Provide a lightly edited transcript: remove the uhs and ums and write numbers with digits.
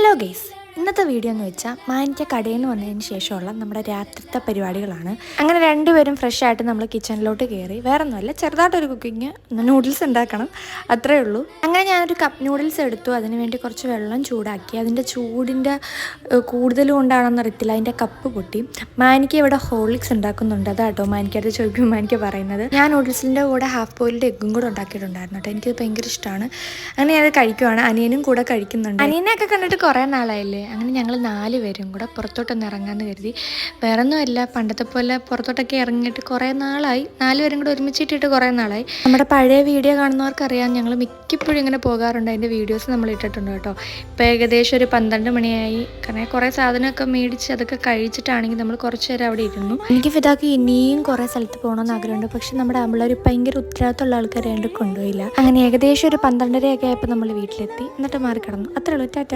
Hello guys, ഇന്നത്തെ video എന്ന് വെച്ചാൽ മാനിക്ക കടയിൽ നിന്ന് വന്നതിന് ശേഷമുള്ള നമ്മുടെ രാത്രിത്തെ പരിപാടികളാണ്. അങ്ങനെ രണ്ടുപേരും ഫ്രഷ് ആയിട്ട് നമ്മൾ കിച്ചണിലോട്ട് കയറി. വേറെ ഒന്നുമല്ല, ചെറുതായിട്ടൊരു കുക്കിങ്, നൂഡിൽസ് ഉണ്ടാക്കണം, അത്രേ ഉള്ളൂ. അങ്ങനെ ഞാനൊരു കപ്പ് നൂഡിൽസ് എടുത്തു. അതിന് വേണ്ടി കുറച്ച് വെള്ളം ചൂടാക്കി. അതിൻ്റെ ചൂടിൻ്റെ കൂടുതൽ കൊണ്ടാണെന്ന് അറിയത്തില്ല, അതിൻ്റെ കപ്പ് പൊട്ടി. മാനിക്ക ഇവിടെ ഹോർലിക്സ് ഉണ്ടാക്കുന്നുണ്ട്. അതാട്ടോ മാനിക്കയുടെ ചോദിക്കും മാനിക്ക പറയുന്നത്. ഞാൻ നൂഡിൽസിൻ്റെ കൂടെ ഹാഫ് ബോയിൽഡ് എഗ്ഗും കൂടെ ഉണ്ടാക്കിയിട്ടുണ്ടായിരുന്നു കേട്ടോ. എനിക്കത് ഭയങ്കര ഇഷ്ടമാണ്. അങ്ങനെ ഞാനത് കഴിക്കുവാണ്. അനിയനും കൂടെ കഴിക്കുന്നുണ്ട്. അനിയനെയൊക്കെ കണ്ടിട്ട് കുറേ നാളായില്ലേ. അങ്ങനെ ഞങ്ങൾ 4 പേരും കൂടെ പുറത്തോട്ടൊന്ന് ഇറങ്ങാമെന്ന് കരുതി. വേറൊന്നുമല്ല, പണ്ടത്തെ പോലെ പുറത്തോട്ടൊക്കെ ഇറങ്ങിയിട്ട് കുറേ നാളായി. 4 പേരും കൂടെ ഒരുമിച്ചിട്ടിട്ട് കുറേ നാളായി. നമ്മുടെ പഴയ വീഡിയോ കാണുന്നവർക്കറിയാം, ഞങ്ങൾ മിക്കപ്പോഴും ഇങ്ങനെ പോകാറുണ്ട്. അതിൻ്റെ വീഡിയോസ് നമ്മൾ ഇട്ടിട്ടുണ്ട് കേട്ടോ. ഇപ്പോൾ ഏകദേശം ഒരു 12 മണിയായി. കാരണം കുറേ സാധനമൊക്കെ മേടിച്ച് അതൊക്കെ കഴിച്ചിട്ടാണെങ്കിൽ നമ്മൾ കുറച്ച് നേരം അവിടെ ഇരുന്നു. എനിക്ക് ഫിദാക്ക് ഇനിയും കുറേ സ്ഥലത്ത് പോകണമെന്ന് ആഗ്രഹമുണ്ട്. പക്ഷെ നമ്മുടെ ആമ്പിള്ളേർ ഭയങ്കര ഉത്തരവാദിത്തമുള്ള ആൾക്കാരെ കൊണ്ട് കൊണ്ടുപോയില്ല. അങ്ങനെ ഏകദേശം ഒരു 12:30 ഒക്കെ ആയപ്പോൾ നമ്മൾ വീട്ടിലെത്തി. എന്നിട്ട് മാറി കിടന്നു. അത്രേ ഉള്ളൂ. ടാറ്റ.